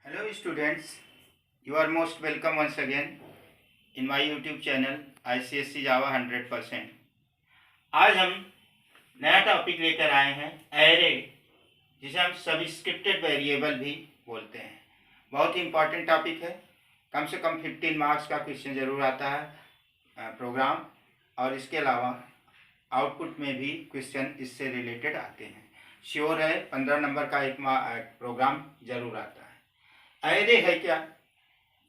Hello students, you are most welcome once again in my YouTube channel ICSC Java 100%। आज हम नया topic लेकर आए हैं एरे, जिसे हम सबस्क्रिप्टेड वेरिएबल भी बोलते हैं। बहुत ही इम्पॉर्टेंट टॉपिक है, कम से कम 15 मार्क्स का क्वेश्चन ज़रूर आता है प्रोग्राम, और इसके अलावा आउटपुट में भी क्वेश्चन इससे रिलेटेड आते हैं। श्योर है 15 नंबर का एक प्रोग्राम ज़रूर आता है। एरे है क्या?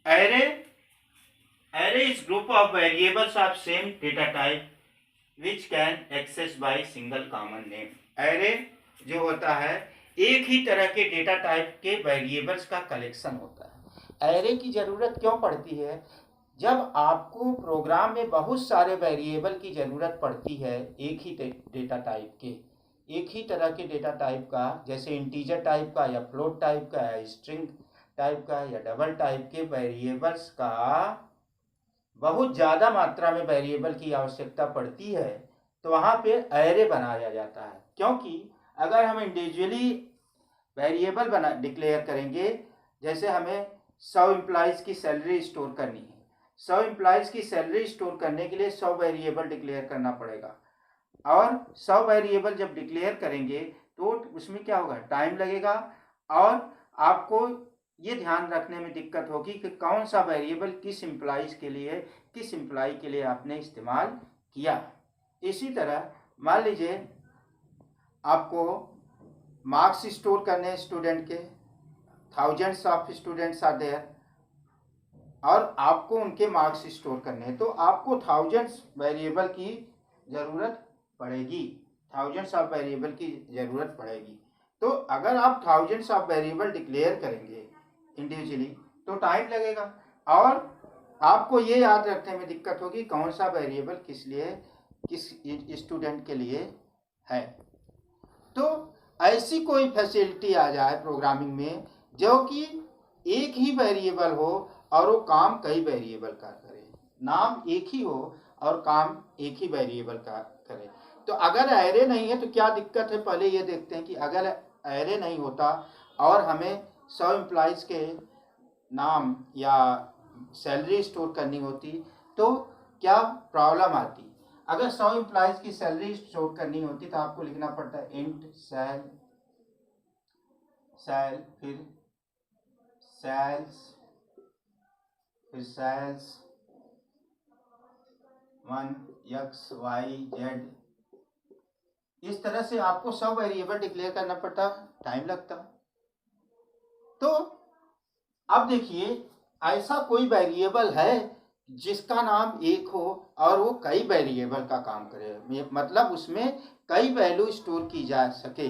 Array is group of variables of same data type which can access by single common name. Array जो होता है एक ही तरह के डेटा टाइप के वेरिएबल्स का कलेक्शन होता है। एरे की ज़रूरत क्यों पड़ती है? जब आपको प्रोग्राम में बहुत सारे वेरिएबल की ज़रूरत पड़ती है एक ही डेटा टाइप के, एक ही तरह के डेटा टाइप का, जैसे इंटीजर टाइप का या फ्लोट टाइप का या स्ट्रिंग टाइप का या डबल टाइप के वेरिएबल्स का बहुत ज़्यादा मात्रा में वेरिएबल की आवश्यकता पड़ती है, तो वहाँ पे एरे बनाया जाता है। क्योंकि अगर हम इंडिविजुअली वेरिएबल डिक्लेयर करेंगे, जैसे हमें 100 एम्प्लॉइज़ की सैलरी स्टोर करनी है, 100 एम्प्लॉइज़ की सैलरी स्टोर करने के लिए 100 वेरिएबल डिक्लेयर करना पड़ेगा, और 100 वेरिएबल जब डिक्लेयर करेंगे तो उसमें क्या होगा, टाइम लगेगा, और आपको ये ध्यान रखने में दिक्कत होगी कि कौन सा वेरिएबल किस एम्प्लॉइज़ के लिए, किस एम्प्लॉई के लिए आपने इस्तेमाल किया। इसी तरह मान लीजिए आपको मार्क्स स्टोर करने हैं स्टूडेंट के, thousands of students are there, और आपको उनके मार्क्स स्टोर करने हैं, तो आपको थाउजेंड्स वेरिएबल की ज़रूरत पड़ेगी, थाउजेंड्स ऑफ वेरिएबल की ज़रूरत पड़ेगी। तो अगर आप थाउजेंड्स ऑफ वेरिएबल डिक्लेयर करेंगे इंडिविजुअली तो टाइम लगेगा, और आपको ये याद रखने में दिक्कत होगी कौन सा वेरिएबल किस लिए, किस स्टूडेंट के लिए है। तो ऐसी कोई फैसिलिटी आ जाए प्रोग्रामिंग में जो कि एक ही वेरिएबल हो और वो काम कई वेरिएबल का करे, नाम एक ही हो और काम एक ही वेरिएबल का करे। तो अगर एरे नहीं है तो क्या दिक्कत है, पहले ये देखते हैं कि अगर एरे नहीं होता और हमें 100 एम्प्लॉइज़ के नाम या सैलरी स्टोर करनी होती तो क्या प्रॉब्लम आती। अगर 100 एम्प्लॉइज़ की सैलरी स्टोर करनी होती तो आपको लिखना पड़ता है इंट सैल, फिर सैल्स, फिर सैल्स 1 x y z। इस तरह से आपको 100 वेरिएबल डिक्लेयर करना पड़ता, टाइम लगता। तो अब देखिए ऐसा कोई वेरिएबल है जिसका नाम एक हो और वो कई वेरिएबल का काम करे, मतलब उसमें कई वैल्यू स्टोर की जा सके।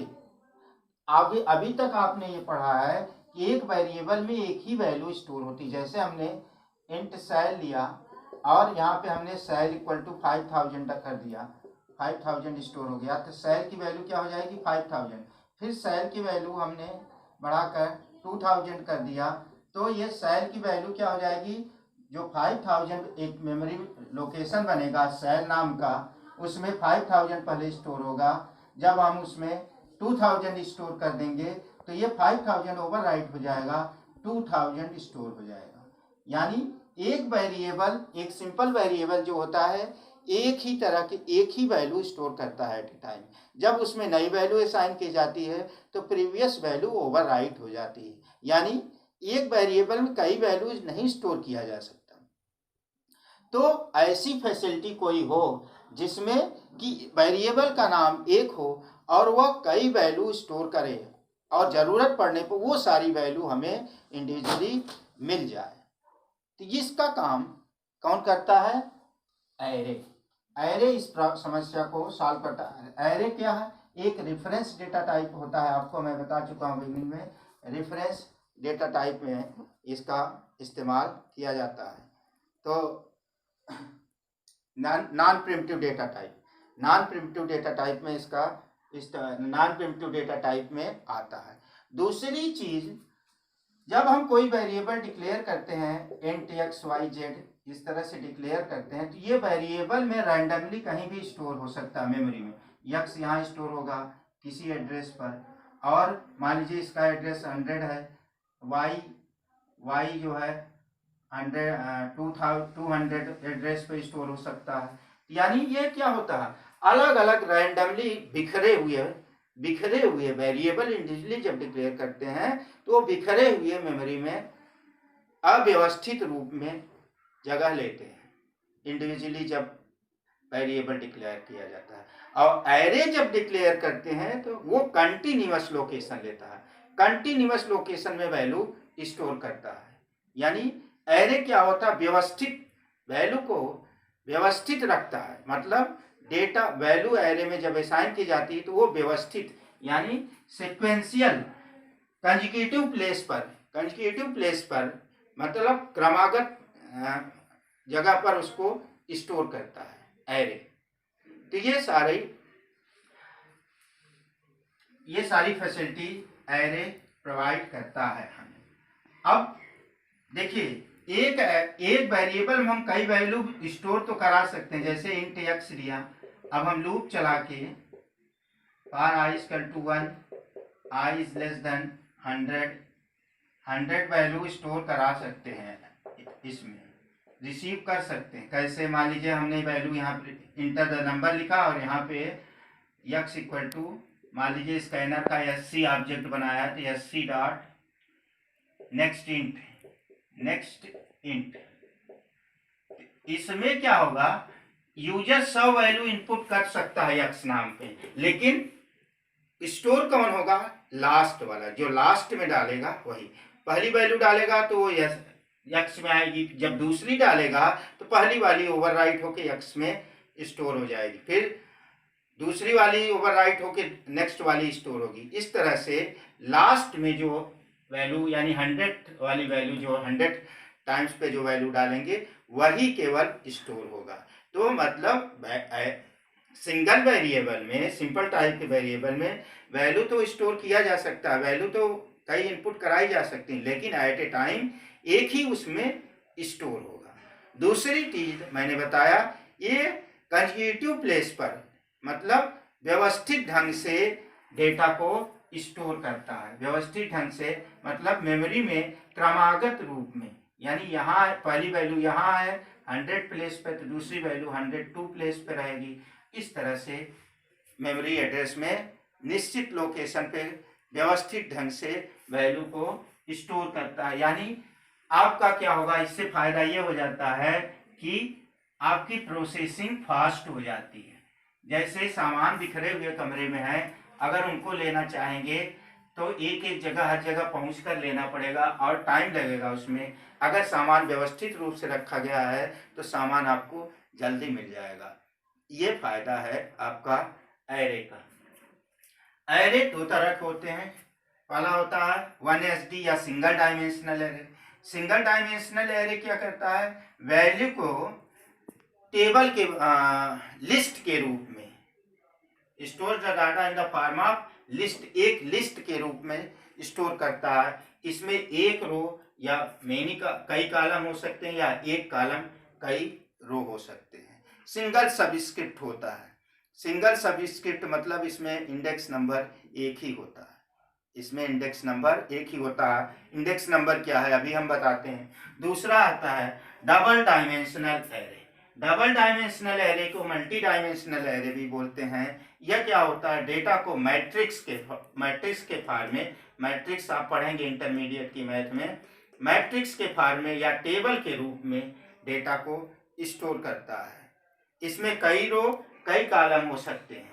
अभी तक आपने ये पढ़ा है कि एक वेरिएबल में एक ही वैल्यू स्टोर होती। जैसे हमने इंट सैल लिया और यहाँ पे हमने सैल इक्वल टू 5000 तक कर दिया, 5000 स्टोर हो गया, तो सैल की वैल्यू क्या हो जाएगी 5000। फिर सैल की वैल्यू हमने बढ़ाकर 2000 कर दिया, तो ये सैल की वैल्यू क्या हो जाएगी, जो 5000 एक मेमोरी लोकेशन बनेगा सैल नाम का, उसमें 5000 पहले स्टोर होगा। जब हम उसमें 2000 स्टोर कर देंगे तो ये 5000 ओवर राइट हो जाएगा, 2000 स्टोर हो जाएगा। यानी एक वेरिएबल, एक सिंपल वेरिएबल जो होता है एक ही तरह के एक ही वैल्यू स्टोर करता है एट ए टाइम। जब उसमें नई वैल्यू असाइन की जाती है तो प्रीवियस वैल्यू ओवर राइट हो जाती है। यानी एक वेरिएबल में कई वैल्यूज नहीं स्टोर किया जा सकता। तो ऐसी फैसिलिटी कोई हो जिसमें कि वेरिएबल का नाम एक हो और वह कई वैल्यू स्टोर करे और ज़रूरत पड़ने पर वो सारी वैल्यू हमें इंडिविजुअली मिल जाए, तो इसका काम कौन करता है, एरे। एरे इस समस्या को सॉल्व करता है। एरे क्या है, एक रेफरेंस डेटा टाइप होता है, आपको मैं बता चुका हूँ बिगिनिंग में, रेफरेंस डेटा टाइप में इसका इस्तेमाल किया जाता है। तो non primitive data type, non primitive data type में इसका नॉन प्रिमिटिव डेटा टाइप में आता है। दूसरी चीज, जब हम कोई वेरिएबल डिक्लेयर करते हैं इंट एक्स वाई जेड, इस तरह से डिक्लेयर करते हैं, तो ये वेरिएबल में रैंडमली कहीं भी स्टोर हो सकता है मेमोरी में। एक्स यहाँ स्टोर होगा किसी एड्रेस पर, और मान लीजिए इसका एड्रेस 100 है, वाई वाई जो है 200 एड्रेस पे स्टोर हो सकता है। यानी ये क्या होता है, अलग अलग रैंडमली बिखरे हुए वेरिएबल इंडिविजुअली जब डिक्लेयर करते हैं तो वो बिखरे हुए मेमोरी में अव्यवस्थित रूप में जगह लेते हैं इंडिविजुअली जब वेरिएबल डिक्लेयर किया जाता है। और एरे जब डिक्लेयर करते हैं तो वो कंटिन्यूअस लोकेशन लेता है, कंटिन्यूअस लोकेशन में वैल्यू स्टोर करता है। यानी एरे क्या होता है, व्यवस्थित वैल्यू को व्यवस्थित रखता है। मतलब डेटा वैल्यू एरे में जब असाइन की जाती है तो वो व्यवस्थित यानी सिक्वेंशियल कंजिक्यूटिव प्लेस पर मतलब क्रमागत जगह पर उसको स्टोर करता है एरे। तो ये सारी फैसिलिटी एरे प्रोवाइड करता है हमें। अब देखिए, एक वेरिएबल में हम कई वैल्यू स्टोर तो करा सकते हैं, जैसे इंट एक्स लिया। अब हम लूप चला के for i = 1 i <100 100 value store करा सकते हैं, इसमें रिसीव कर सकते हैं। कैसे, मान लीजिए हमने वैल्यू यहाँ पे इंटर द नंबर लिखा और यहाँ पे x = मान लीजिए स्कैनर का SC ऑब्जेक्ट बनाया तो SC डॉट नेक्स्ट इंट। इसमें क्या होगा, यूजर 100 वैल्यू इनपुट कर सकता है x नाम पे, लेकिन स्टोर कौन होगा, लास्ट वाला, जो लास्ट में डालेगा वही। पहली वैल्यू डालेगा तो वो x में आएगी, जब दूसरी डालेगा तो पहली वाली ओवरराइट होके x में स्टोर हो जाएगी, फिर दूसरी वाली ओवरराइट होके नेक्स्ट वाली स्टोर होगी। इस तरह से लास्ट में जो वैल्यू यानी 100 वाली वैल्यू जो 100 टाइम्स पे जो वैल्यू डालेंगे वही केवल स्टोर होगा। तो मतलब सिंगल वेरिएबल में, सिंपल टाइप के वेरिएबल में वैल्यू तो स्टोर किया जा सकता है, वैल्यू तो कई इनपुट कराई जा सकती है, लेकिन एट ए टाइम एक ही उसमें स्टोर होगा। दूसरी चीज मैंने बताया, ये कंजिक्यूटिव प्लेस पर मतलब व्यवस्थित ढंग से डेटा को स्टोर करता है। व्यवस्थित ढंग से मतलब मेमोरी में क्रमागत रूप में, यानी यहाँ पहली वैल्यू यहाँ है 100 प्लेस पे तो दूसरी वैल्यू 102 प्लेस पे रहेगी। इस तरह से मेमोरी एड्रेस में निश्चित लोकेशन पे व्यवस्थित ढंग से वैल्यू को स्टोर करता है। यानी आपका क्या होगा, इससे फायदा ये हो जाता है कि आपकी प्रोसेसिंग फास्ट हो जाती है। जैसे सामान बिखरे हुए कमरे में है, अगर उनको लेना चाहेंगे तो एक एक जगह हर जगह पहुंच कर लेना पड़ेगा और टाइम लगेगा उसमें। अगर सामान व्यवस्थित रूप से रखा गया है तो सामान आपको जल्दी मिल जाएगा। ये फायदा है आपका एरे का। एरे दो तरह के होते हैं। पहला होता है 1SD या single dimensional array. Single dimensional array क्या करता है, वैल्यू को टेबल के लिस्ट के रूप में store the data in the form of list, एक लिस्ट के रूप में स्टोर करता है। इसमें एक रो या कई कॉलम हो सकते हैं या एक कॉलम कई रो हो सकते हैं। सिंगल सबस्क्रिप्ट होता है। सिंगल सबस्क्रिप्ट मतलब इसमें इंडेक्स नंबर एक ही होता है, इसमें इंडेक्स नंबर एक ही होता है। इंडेक्स नंबर क्या है अभी हम बताते हैं। दूसरा आता है double dimensional array. Double dimensional array को मल्टी डायमेंशनल एरे भी बोलते हैं। यह क्या होता है, डेटा को मैट्रिक्स के फॉर्म में, मैट्रिक्स आप पढ़ेंगे इंटरमीडिएट की मैथ में, मैट्रिक्स के फॉर्म में या टेबल के रूप में डेटा को स्टोर करता है। इसमें कई रो कई कॉलम हो सकते हैं।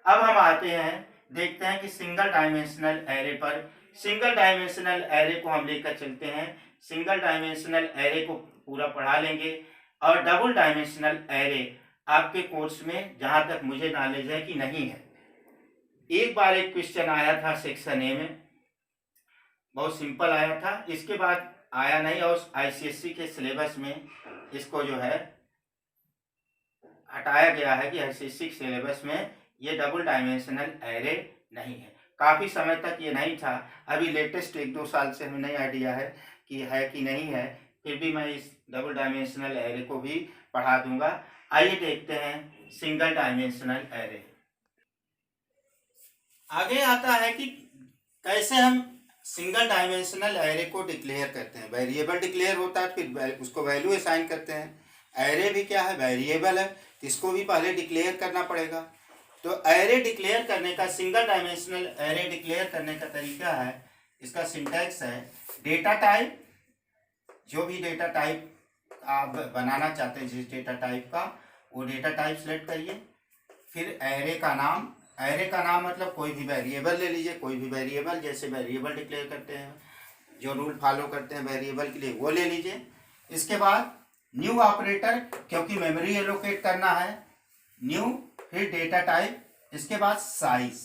अब हम आते हैं, देखते हैं कि सिंगल डायमेंशनल एरे पर। सिंगल डायमेंशनल एरे को हम लेकर चलते हैं। सिंगल डायमेंशनल एरे को पूरा पढ़ा लेंगे और डबल डायमेंशनल एरे आपके कोर्स में जहां तक मुझे नॉलेज है कि नहीं है। एक बार एक क्वेश्चन आया था सेक्शन ए में, बहुत सिंपल आया था, इसके बाद आया नहीं और ICSE के सिलेबस में इसको जो है हटाया गया है कि ICSE के सिलेबस में ये डबल डायमेंशनल एरे नहीं है। काफ़ी समय तक ये नहीं था, अभी लेटेस्ट 1-2 साल से हमें नहीं आइडिया है कि नहीं है। फिर भी मैं इस डबल डायमेंशनल एरे को भी पढ़ा दूंगा। आइए देखते हैं सिंगल डायमेंशनल एरे। आगे आता है कि कैसे हम सिंगल डायमेंशनल एरे को डिक्लेयर करते हैं। वेरिएबल डिक्लेयर होता है, फिर उसको वैल्यू असाइन करते हैं। एरे भी क्या है, वेरिएबल है, इसको भी पहले डिक्लेयर करना पड़ेगा। तो एरे डिक्लेयर करने का, सिंगल डायमेंशनल एरे डिक्लेयर करने का तरीका है, इसका सिंटैक्स है डेटा टाइप, जो भी डेटा टाइप आप बनाना चाहते हैं जिस डेटा टाइप का, वो डेटा टाइप सेलेक्ट करिए। फिर एरे का नाम, एरे का नाम मतलब कोई भी वेरिएबल ले लीजिए, कोई भी वेरिएबल, जैसे वेरिएबल डिक्लेयर करते हैं, जो रूल फॉलो करते हैं वेरिएबल के लिए वो ले लीजिए। इसके बाद न्यू ऑपरेटर, क्योंकि मेमोरी एलोकेट करना है, न्यू, फिर डेटा टाइप, इसके बाद साइज।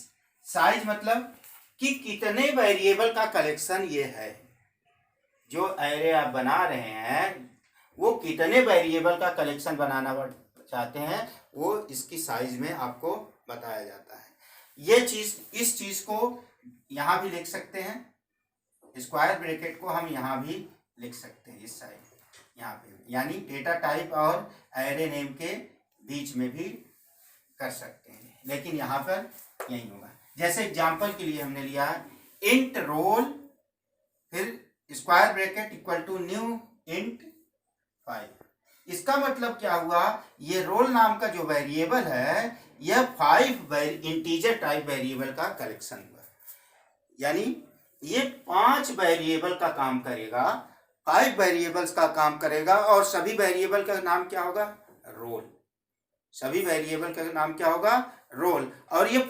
साइज मतलब कि कितने वेरिएबल का कलेक्शन ये है, जो एरे आप बना रहे हैं वो कितने वेरिएबल का कलेक्शन बनाना चाहते हैं, वो इसकी साइज में आपको बताया जाता है। ये चीज, इस चीज को यहाँ भी लिख सकते हैं, स्क्वायर ब्रैकेट को हम यहाँ भी लिख सकते हैं इस साइड, यहाँ पे, यानी डेटा टाइप और एरे नेम के बीच में भी कर सकते हैं, लेकिन यहाँ पर यही होगा। जैसे एग्जांपल के लिए हमने लिया है इंट रोल, फिर square bracket equal to new int 5। इसका मतलब क्या हुआ, ये रोल नाम का जो वेरिएबल है यह 5 इंटीजर टाइप वेरिएबल का कलेक्शन हुआ, यानी ये 5 वेरिएबल का काम करेगा, 5 वेरिएबल्स का काम करेगा, और सभी वेरिएबल का नाम क्या होगा, रोल। सभी वेरिएबल का नाम क्या होगा, रोल। और ये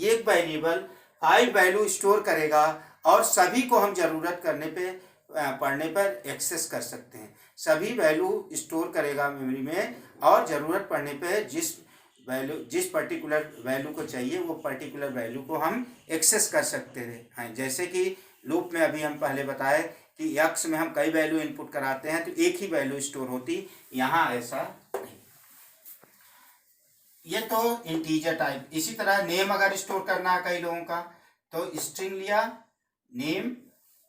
एक वेरिएबल 5 वैल्यू स्टोर करेगा, और सभी को हम जरूरत करने पे पढ़ने पर एक्सेस कर सकते हैं। सभी वैल्यू स्टोर करेगा मेमोरी में, और ज़रूरत पड़ने पे जिस पर्टिकुलर वैल्यू को चाहिए वो पर्टिकुलर वैल्यू को हम एक्सेस कर सकते हैं। जैसे कि लूप में अभी हम पहले बताए कि एक्स में हम कई वैल्यू इनपुट कराते हैं तो एक ही वैल्यू स्टोर होती, यहाँ ऐसा नहीं। ये तो इंटीजर टाइप। इसी तरह नेम अगर स्टोर करना है कई लोगों का, तो स्ट्रिंग लिया, नेम,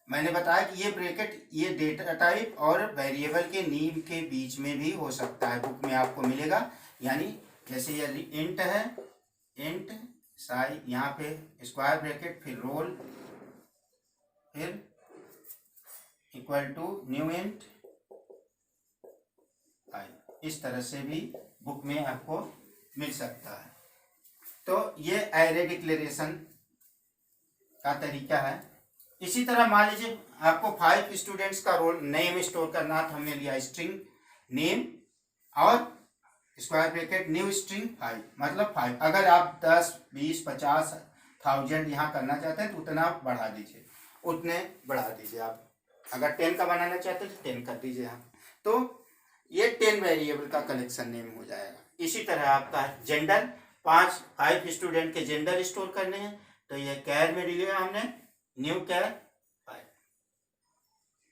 मैंने बताया कि ये ब्रैकेट ये डेटा टाइप और वेरिएबल के नेम के बीच में भी हो सकता है, बुक में आपको मिलेगा। यानी जैसे ये इंट है, इंट साइज, यहाँ पे स्क्वायर ब्रैकेट, फिर रोल, फिर इक्वल टू न्यू इंट 5, इस तरह से भी बुक में आपको मिल सकता है। तो ये एरे डिक्लेरेशन का तरीका है। इसी तरह मान लीजिए आपको 5 स्टूडेंट्स का रोल नेम स्टोर करना, तो हमने लिया स्ट्रिंग नेम और स्क्वायर ब्रैकेट न्यू स्ट्रिंग 5, मतलब 5। अगर आप 10, 20, 50, 1000 यहाँ करना चाहते हैं तो उतना बढ़ा दीजिए, उतने बढ़ा दीजिए। आप अगर 10 का बनाना चाहते हैं तो 10 कर दीजिए यहाँ, तो ये 10 वेरिएबल का कलेक्शन नेम हो जाएगा। इसी तरह आपका जेंडर, 5 स्टूडेंट के जेंडर स्टोर करने हैं, तो ये कैर में लिया हमने, न्यू कैर 5।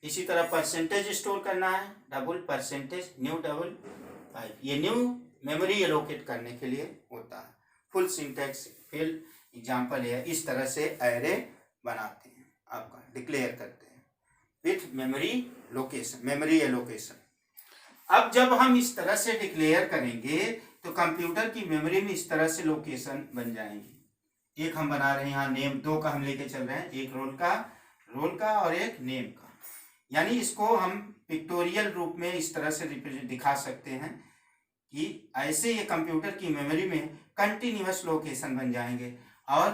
इसी तरह परसेंटेज स्टोर करना है, डबल परसेंटेज न्यू डबल 5। ये न्यू मेमोरी एलोकेट करने के लिए होता है। फुल सिंटैक्स फिल एग्जांपल है, इस तरह से एरे बनाते हैं, आपका डिक्लेयर करते हैं with memory location, memory allocation. अब जब हम इस तरह से डिक्लेयर करेंगे तो कंप्यूटर की मेमोरी में इस तरह से लोकेशन बन जाएंगी। एक हम बना रहे हैं यहाँ नेम, 2 का हम लेके चल रहे हैं, एक रोल का और एक नेम का। यानी इसको हम पिक्टोरियल रूप में इस तरह से दिखा सकते हैं कि ऐसे ये कंप्यूटर की मेमोरी में कंटिन्यूअस लोकेशन बन जाएंगे। और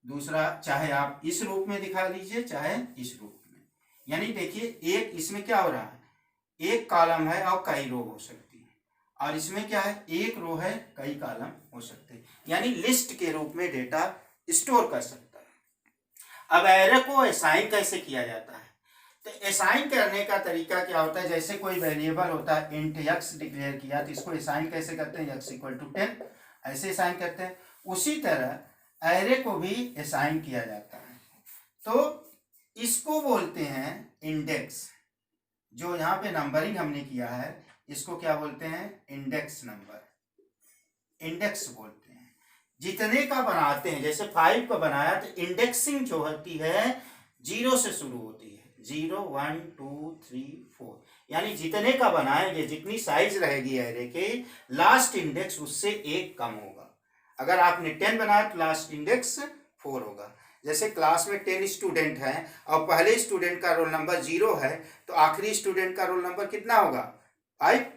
दूसरा, चाहे आप इस रूप में दिखा लीजिए चाहे इस रूप में। यानी देखिए, एक इसमें क्या हो रहा है, एक कॉलम है और कई रो हो सकती है, और इसमें क्या है, एक रो है कई कॉलम हो सकते हैं। यानी लिस्ट के रूप में डेटा स्टोर कर सकता है। अब एरे को असाइन कैसे किया जाता है, तो असाइन करने का तरीका क्या होता है, जैसे कोई वेरिएबल होता है, इंट एक्स डिक्लेयर किया, तो इसको असाइन कैसे करते हैं, एक्स इक्वल टू 10, ऐसे असाइन करते हैं। उसी तरह एरे को भी असाइन किया जाता है, तो इसको बोलते हैं इंडेक्स। जो यहाँ पे नंबरिंग हमने किया है इसको क्या बोलते हैं, इंडेक्स नंबर, इंडेक्स बोलते हैं। जितने का बनाते हैं, जैसे 5 का बनाया तो इंडेक्सिंग जो होती है 0 से शुरू होती है, 0, 1, 2, 3, 4। यानी जितने का बनाएंगे, जितनी साइज रहेगी एरे के, लास्ट इंडेक्स उससे 1 कम होगा। अगर आपने 10 बनाया तो लास्ट इंडेक्स 4 होगा। जैसे क्लास में 10 स्टूडेंट हैं और पहले स्टूडेंट का रोल नंबर 0 है, तो आखिरी स्टूडेंट का रोल नंबर कितना होगा? 5,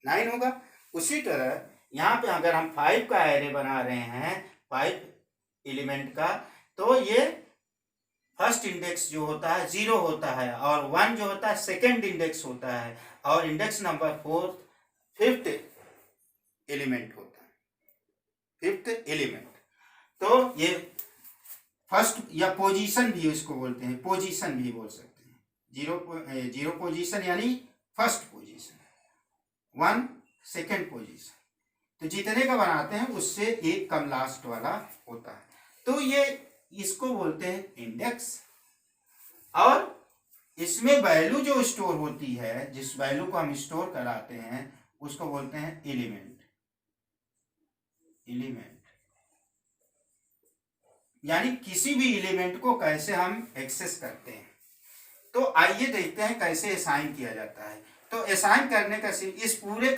9 होगा। उसी तरह यहाँ पे अगर हम 5 का एरे बना रहे हैं, 5 एलिमेंट का, तो ये फर्स्ट इंडेक्स जो होता है 0 होता है, और 1 जो होता है सेकेंड इंडेक्स होता है, और इंडेक्स नंबर 5th एलिमेंट होता है, 5th एलिमेंट। तो ये फर्स्ट या पोजीशन भी इसको बोलते हैं, पोजीशन भी बोल सकते हैं। जीरो पोजीशन यानी फर्स्ट पोजीशन, 1 सेकेंड पोजीशन। तो जितने का बनाते हैं उससे एक कम लास्ट वाला होता है, तो ये इसको बोलते हैं इंडेक्स। और इसमें वैल्यू जो स्टोर होती है, जिस वैल्यू को हम स्टोर कराते हैं, उसको बोलते हैं एलिमेंट। यानी किसी भी एलिमेंट को कैसे हम एक्सेस करते हैं। तो आइए देखते हैं कैसे असाइन किया जाता है। तो असाइन करने का इस पूरे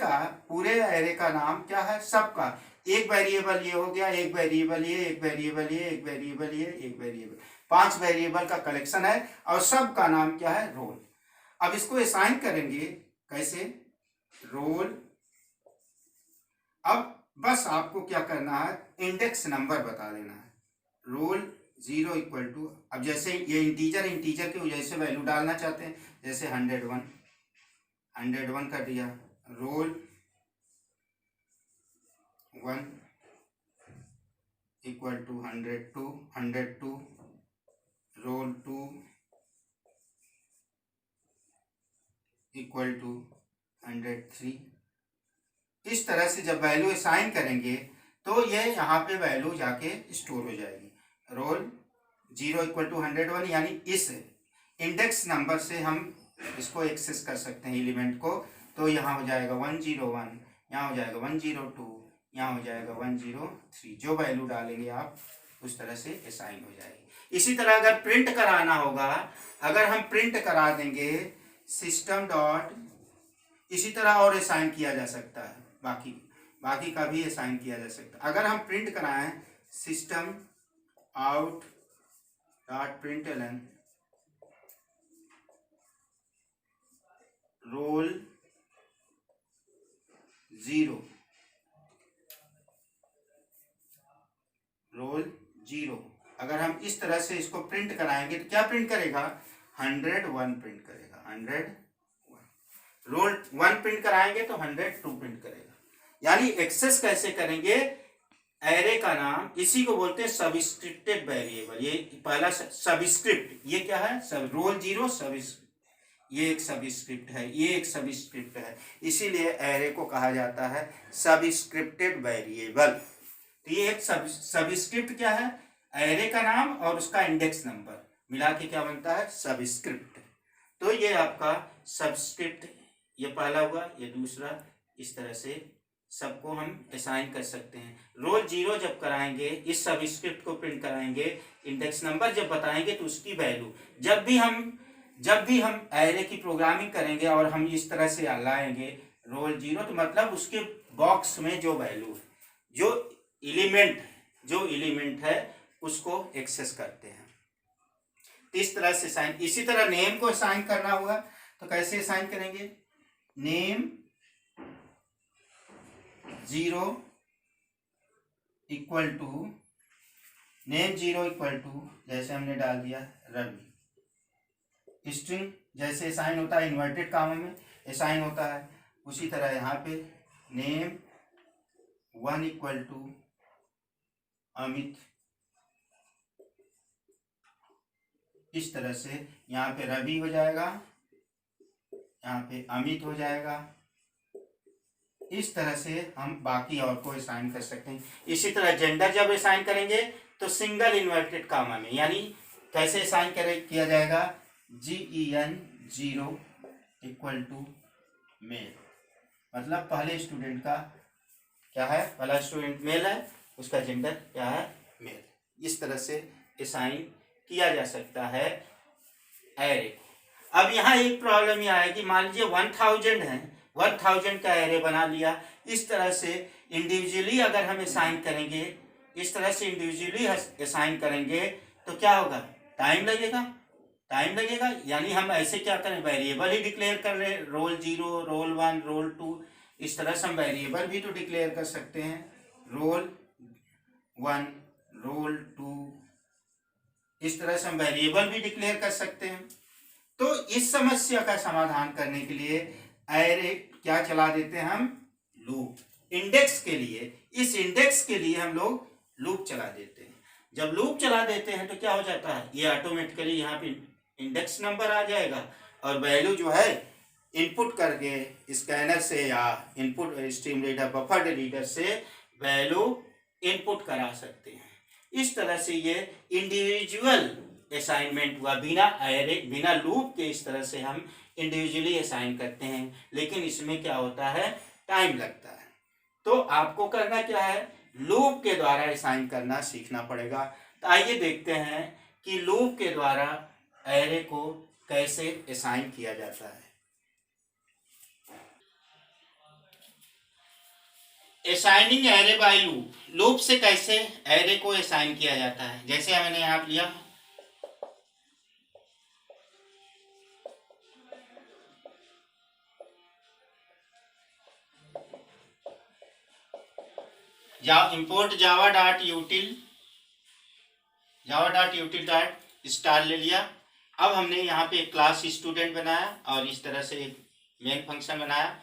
एरे का नाम क्या है? सबका एक वेरिएबल ये हो गया, एक वेरिएबल ये, एक वेरिएबल ये, एक वेरिएबल ये, एक वेरिएबल, 5 वेरिएबल का कलेक्शन है, और सब का नाम क्या है? रोल। अब इसको असाइन करेंगे कैसे? रोल। अब बस आपको क्या करना है, इंडेक्स नंबर बता देना है। रोल 0 इक्वल टू, अब जैसे ये इंटीजर की जैसे वैल्यू डालना चाहते हैं, जैसे 101 कर दिया। Roll 1 equal to 102, roll 2 equal to 103। इस तरह से जब वैल्यू असाइन करेंगे तो ये यहाँ पे वैल्यू जाके स्टोर हो जाएगी। रोल 0 इक्वल टू 101, यानी इस इंडेक्स नंबर से हम इसको एक्सेस कर सकते हैं एलिमेंट को। तो यहाँ हो जाएगा 101, यहाँ हो जाएगा 102, यहाँ हो जाएगा 103। जो वैल्यू डालेंगे आप उस तरह से असाइन हो जाएगी। इसी तरह अगर प्रिंट कराना होगा, अगर हम प्रिंट करा देंगे सिस्टम डॉट, इसी तरह और असाइन किया जा सकता है, बाकी का भी असाइन किया जा सकता है। अगर हम प्रिंट कराएं system out dot println roll 0, अगर हम इस तरह से इसको प्रिंट कराएंगे तो क्या प्रिंट करेगा? 101 प्रिंट करेगा, 101। रोल 1 प्रिंट कराएंगे तो 102 प्रिंट करेगा। यानी एक्सेस कैसे करेंगे? एरे का नाम, इसी को बोलते हैं सबस्क्रिप्टेड वेरिएबल। ये पहला सबस्क्रिप्ट, ये क्या है? सब रोल 0 सबस्क्रिप्ट, ये एक सबस्क्रिप्ट है, ये एक सबस्क्रिप्ट है, इसीलिए एरे को कहा जाता है सबस्क्रिप्टेड वेरिएबल। तो ये एक सबस्क्रिप्ट क्या है? एरे का नाम और उसका इंडेक्स नंबर मिला के क्या बनता है? सबस्क्रिप्ट। तो ये आपका सबस्क्रिप्ट, ये पहला हुआ, ये दूसरा। इस तरह से सबको हम असाइन कर सकते हैं। रोल 0 जब कराएंगे, इस सबस्क्रिप्ट को प्रिंट कराएंगे, इंडेक्स नंबर जब बताएंगे तो उसकी वैल्यू, जब भी हम एरे की प्रोग्रामिंग करेंगे और हम इस तरह से लाएंगे रोल 0, तो मतलब उसके बॉक्स में जो वैल्यू है, जो एलिमेंट है उसको एक्सेस करते हैं। इस तरह से साइन। इसी तरह नेम को साइन करना होगा, तो कैसे साइन करेंगे? Name 0 equal to, name 0 equal to, जैसे हमने डाल दिया रवि। स्ट्रिंग जैसे साइन होता है इन्वर्टेड कामा में साइन होता है, उसी तरह यहाँ पे नेम 1 इक्वल टू अमित। इस तरह से यहाँ पे रवि हो जाएगा, यहाँ पे अमित हो जाएगा। इस तरह से हम बाकी और को असाइन कर सकते हैं। इसी तरह जेंडर जब असाइन करेंगे तो सिंगल इन्वर्टेड कामा में, यानी कैसे असाइन किया जाएगा? GEN 0 इक्वल टू मेल, मतलब पहले स्टूडेंट का क्या है? पहला स्टूडेंट मेल है, उसका जेंडर क्या है? मेल। इस तरह से असाइन किया जा सकता है एरे। अब यहाँ एक प्रॉब्लम यह है कि मान लीजिए 1000 है, 1000 का एरे बना लिया। इस तरह से इंडिविजुअली अगर हम असाइन करेंगे इस तरह से इंडिविजुअली असाइन करेंगे तो क्या होगा, टाइम लगेगा, टाइम लगेगा। यानी हम ऐसे क्या करें, वेरिएबल ही डिक्लेयर कर रहे हैं, रोल 0, रोल 1, रोल 2, इस तरह से हम वेरिएबल भी तो डिक्लेयर कर सकते हैं, रोल 1, रोल 2, इस तरह से हम वेरिएबल भी डिक्लेयर कर सकते हैं। तो इस समस्या का समाधान करने के लिए एरे क्या चला देते हैं हम, लूप। इंडेक्स के लिए, इस इंडेक्स के लिए हम लोग लूप चला देते हैं। जब लूप चला देते हैं तो क्या हो जाता है, ये ऑटोमेटिकली यहाँ पे इंडेक्स नंबर आ जाएगा और वैल्यू जो है इनपुट करके स्कैनर से या input stream reader, buffer reader से वैल्यू इनपुट करा सकते हैं। इस तरह से ये इंडिविजुअल असाइनमेंट हुआ, बिना एरे, बिना लूप के इस तरह से हम इंडिविजुअली असाइन करते हैं, लेकिन इसमें क्या होता है, टाइम लगता है। तो आपको करना क्या है, लूप के द्वारा असाइन करना सीखना पड़ेगा। तो आइए देखते हैं कि लूप के द्वारा एरे को कैसे असाइन किया जाता है। Assigning array by loop, loop से कैसे एरे को असाइन किया जाता है। जैसे मैंने यहाँ लिया import Java dot यूटिल dot star ले लिया। अब हमने यहाँ पे एक क्लास स्टूडेंट बनाया और इस तरह से एक मेन फंक्शन बनाया।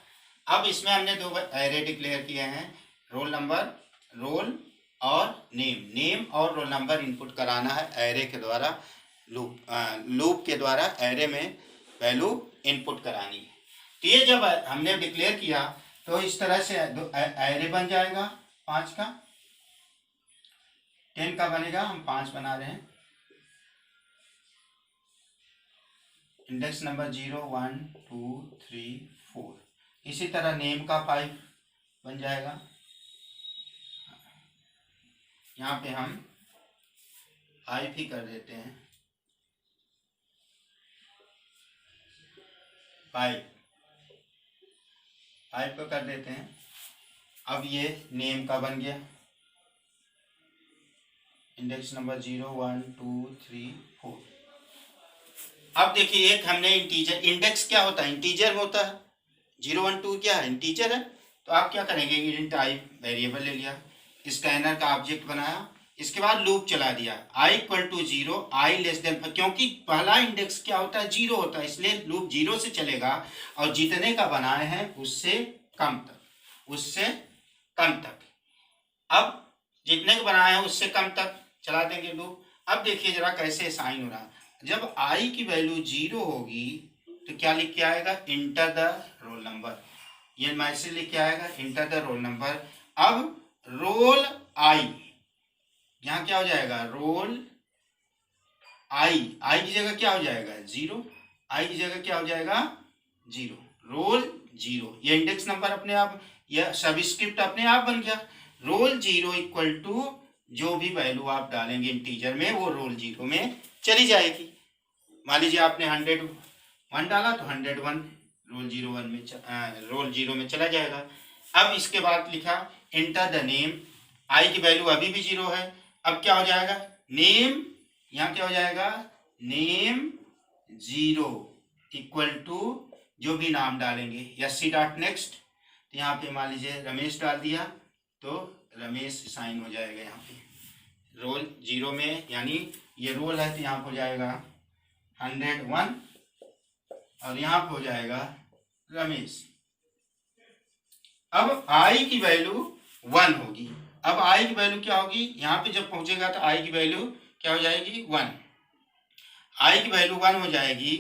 अब इसमें हमने दो एरे डिक्लेयर किए हैं, रोल नंबर, रोल और नेम और रोल नंबर इनपुट कराना है एरे के द्वारा, लूप के द्वारा एरे में वैल्यू इनपुट करानी है। तो ये जब हमने डिक्लेयर किया तो इस तरह से एरे बन जाएगा 5 का, 10 का बनेगा, हम 5 बना रहे हैं। Index number 0, 1, 2, 3, 4। इसी तरह नेम का 5 बन जाएगा। यहाँ पे हम 5 ही कर देते हैं, 5 को कर देते हैं। अब ये नेम का बन गया, इंडेक्स नंबर 0, 1, 2, 3, 4। अब देखिए एक हमने इंटीजर, इंडेक्स क्या होता है, इंटीजर होता है, 0, 1, 2 क्या है, इंटीजर है। तो आप क्या करेंगे, इंट टाइप वेरिएबल ले लिया, स्कैनर का ऑब्जेक्ट बनाया, इसके बाद लूप चला दिया, i = 0, i लेस देन, क्योंकि पहला इंडेक्स क्या होता है, 0 होता है, इसलिए लूप 0 से चलेगा और जितने का बनाए हैं उससे कम तक, अब जितने को बनाए हैं उससे कम तक चला देंगे लूप। अब देखिए जरा कैसे साइन हो रहा है, जब i की वैल्यू 0 होगी तो क्या लिख के आएगा, इंटर द रोल नंबर, ये मैसेज लिख के आएगा, इंटर द रोल नंबर। अब रोल i, यहाँ क्या हो जाएगा, रोल i की जगह क्या हो जाएगा, 0, i की जगह क्या हो जाएगा, 0, रोल 0, ये इंडेक्स नंबर अपने आप, यह सब स्क्रिप्ट अपने आप बन गया। रोल 0 = जो भी वैल्यू आप डालेंगे इंटीजर में वो रोल 0 में चली जाएगी। मान लीजिए आपने 101 डाला तो 101 रोल 0 में चला जाएगा। अब इसके बाद लिखा इंटर द नेम, i की वैल्यू अभी भी 0 है, अब क्या हो जाएगा, नेम, यहाँ क्या हो जाएगा, नेम 0 = जो भी नाम डालेंगे, sc.next, तो यहाँ पे मान लीजिए रमेश डाल दिया तो रमेश साइन हो जाएगा यहाँ पे रोल 0 में, यानी ये रोल है तो यहाँ हो जाएगा 101 और यहाँ पे हो जाएगा रमेश। अब i की वैल्यू 1 होगी, अब i की वैल्यू क्या होगी, यहाँ पे जब पहुंचेगा तो i की वैल्यू क्या हो जाएगी, 1, i की वैल्यू 1 हो जाएगी।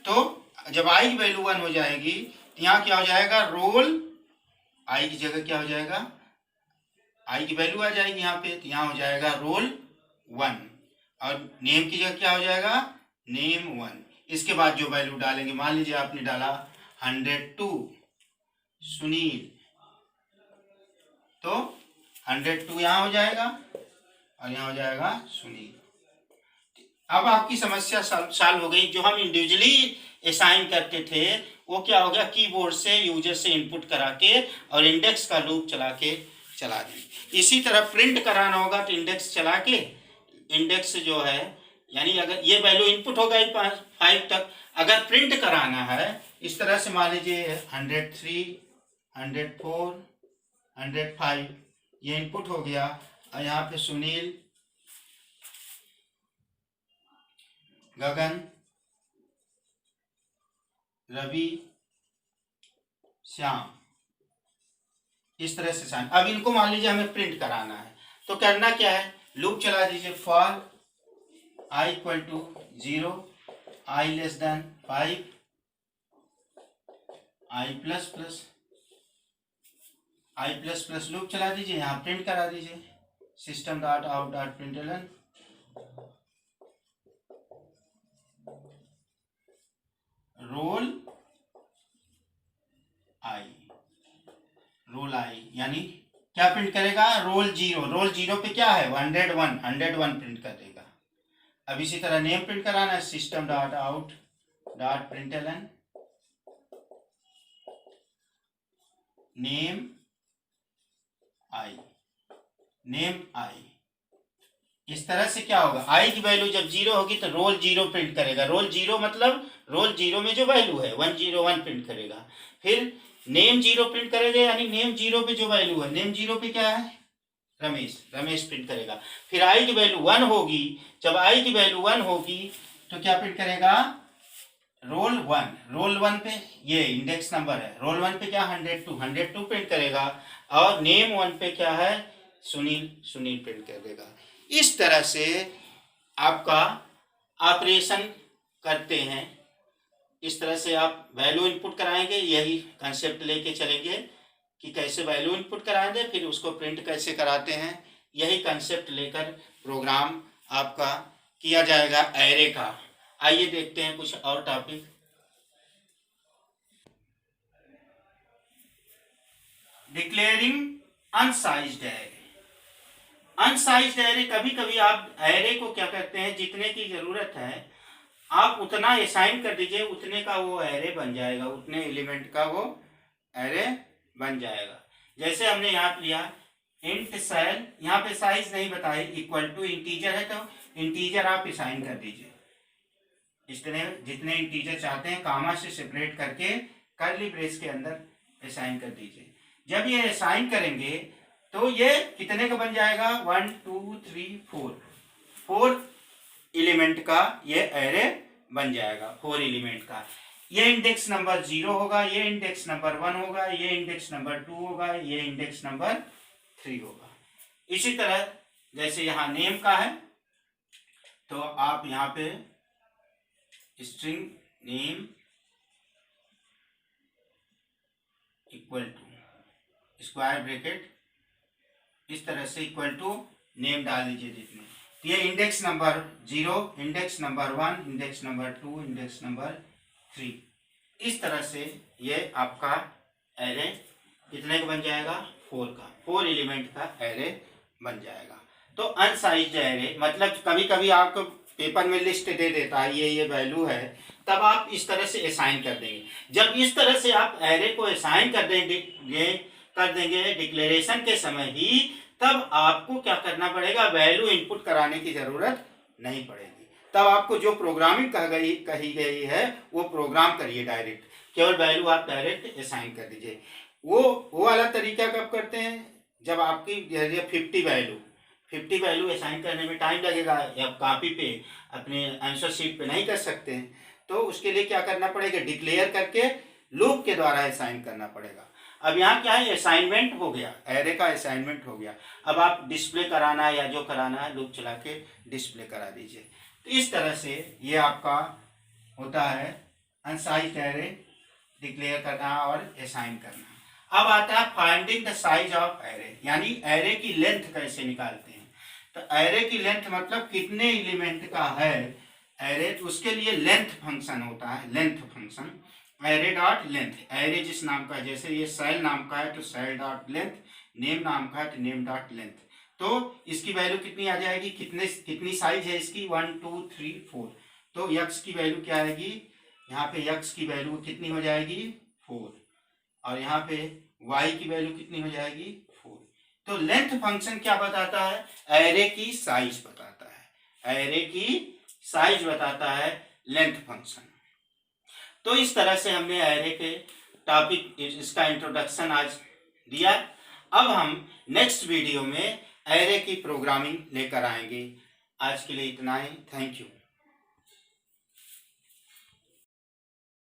तो जब i की वैल्यू 1 हो जाएगी तो यहाँ क्या हो जाएगा, रोल, i की जगह क्या हो जाएगा, i की वैल्यू आ जाएगी यहाँ पे, तो यहाँ हो जाएगा रोल 1 और नेम की जगह क्या हो जाएगा, नेम 1। इसके बाद जो वैल्यू डालेंगे, मान लीजिए आपने डाला 102 सुनील, तो 102 यहाँ हो जाएगा और यहाँ हो जाएगा सुनील। अब आपकी समस्या सॉल्व हो गई। जो हम इंडिविजुअली असाइन करते थे वो क्या हो गया, कीबोर्ड से यूजर से इनपुट करा के और इंडेक्स का लूप चला के चला दें। इसी तरह प्रिंट कराना होगा तो इंडेक्स चला के, इंडेक्स जो है यानी अगर ये वैल्यू इनपुट हो गई 5 तक, अगर प्रिंट कराना है इस तरह से मान लीजिए 103, 104, 105 ये इनपुट हो गया, और यहाँ पे सुनील, गगन, रवि, श्याम, इस तरह से साइन। अब इनको मान लीजिए हमें प्रिंट कराना है, तो करना क्या है, लूप चला दीजिए for i equal to 0, i less than 5, i plus plus loop चला दीजिए, यहाँ प्रिंट करा दीजिए system dot out dot println roll I यानी क्या प्रिंट करेगा, रोल जीरो पे क्या है 101 प्रिंट कर देगा। अब इसी तरह नेम प्रिंट कराना है, system dot out dot println name I. इस तरह से क्या होगा, आई की वैल्यू जब 0 होगी तो रोल 0 प्रिंट करेगा, रोल 0 मतलब रोल 0 में जो वैल्यू है 101 प्रिंट करेगा। फिर नेम 0 प्रिंट करेगा, यानी नेम 0 पे जो वैल्यू है, नेम 0 पे क्या है, रमेश प्रिंट करेगा। फिर आई की वैल्यू 1 होगी, जब आई की वैल्यू 1 होगी तो क्या प्रिंट करेगा, रोल 1 पे ये इंडेक्स नंबर है, रोल 1 पे क्या 102 प्रिंट करेगा, और नेम 1 पे क्या है, सुनील प्रिंट कर देगा। इस तरह से आपका ऑपरेशन करते हैं, इस तरह से आप वैल्यू इनपुट कराएंगे, यही कंसेप्ट लेके चलेंगे कि कैसे वैल्यू इनपुट कराएंगे, फिर उसको प्रिंट कैसे कराते हैं, यही कंसेप्ट लेकर प्रोग्राम आपका किया जाएगा एरे का। आइए देखते हैं कुछ और topic. Declaring unsized array. Unsized array, कभी कभी आप एरे को क्या करते हैं, जितने की जरूरत है आप उतना असाइन कर दीजिए, उतने का वो एरे बन जाएगा, उतने एलिमेंट का वो एरे बन जाएगा। जैसे हमने यहाँ पे लिया इंट सेल, यहाँ पे साइज नहीं बताई, इक्वल टू इंटीजर है तो इंटीजर आप असाइन कर दीजिए, इतने जितने इंटीजर चाहते हैं कामा से सेपरेट करके कर्ली ब्रेस के अंदर असाइन कर दीजिए। जब ये असाइन करेंगे तो ये कितने का बन जाएगा, 1 2 3 4 एलिमेंट का ये एरे बन जाएगा, 4 एलिमेंट का। ये इंडेक्स नंबर 0 होगा, ये इंडेक्स नंबर 1 होगा, ये इंडेक्स नंबर 2 होगा, ये इंडेक्स नंबर 3 होगा। इसी तरह जैसे यहाँ नेम का है तो आप यहाँ पे string name equal to square bracket, इस तरह से इक्वल टू नेम डाल दीजिए जितने। ये index number 0, index number 1, index number 2, index number 3, इस तरह से ये आपका एरे कितने का बन जाएगा, 4 एलिमेंट का एरे बन जाएगा। तो अनसाइज्ड एरे मतलब कभी कभी आपको पेपर में लिस्ट दे देता है ये वैल्यू है, तब आप इस तरह से असाइन कर देंगे। जब इस तरह से आप एरे को असाइन कर देंगे डिक्लेरेशन के समय ही, तब आपको क्या करना पड़ेगा, वैल्यू इनपुट कराने की जरूरत नहीं पड़ेगी। तब आपको जो प्रोग्रामिंग कही गई है वो प्रोग्राम करिए डायरेक्ट, केवल वैल्यू आप डायरेक्ट असाइन कर दीजिए। वो वाला तरीका कब करते हैं, जब आपकी 50 वैल्यू असाइन करने में टाइम लगेगा, या कॉपी पे अपने आंसर शीट पे नहीं कर सकते हैं, तो उसके लिए क्या करना पड़ेगा, डिक्लेयर करके लूप के द्वारा असाइन करना पड़ेगा। अब यहाँ क्या है, असाइनमेंट हो गया, एरे का असाइनमेंट हो गया। अब आप डिस्प्ले कराना है या जो कराना है लूप चला के डिस्प्ले करा दीजिए। तो इस तरह से ये आपका होता है अनसाइज्ड एरे डिक्लेयर करना और असाइन करना। अब आता है finding the size of array, यानी एरे की लेंथ कैसे निकालते हैं। तो एरे की लेंथ मतलब कितने एलिमेंट का है एरे, तो उसके लिए लेंथ फंक्शन होता है, length function array dot length. Array जिस नाम का, जैसे ये सेल नाम का है तो सेल डॉट लेंथ, नेम नाम का है तो नेम डॉट लेंथ। तो इसकी वैल्यू कितनी आ जाएगी, कितनी साइज है इसकी, 1 2 3 4। तो यक्स की वैल्यू क्या आएगी, यहाँ पे यक्स की वैल्यू कितनी हो जाएगी 4, और यहाँ पे वाई की वैल्यू कितनी हो जाएगी 4। तो लेंथ फंक्शन क्या बताता है? एरे की साइज बताता है, एरे की साइज बताता है लेंथ फंक्शन। तो इस तरह से हमने एरे के टॉपिक इसका इंट्रोडक्शन आज दिया। अब हम नेक्स्ट वीडियो में एरे की प्रोग्रामिंग लेकर आएंगे। आज के लिए इतना ही। Thank you.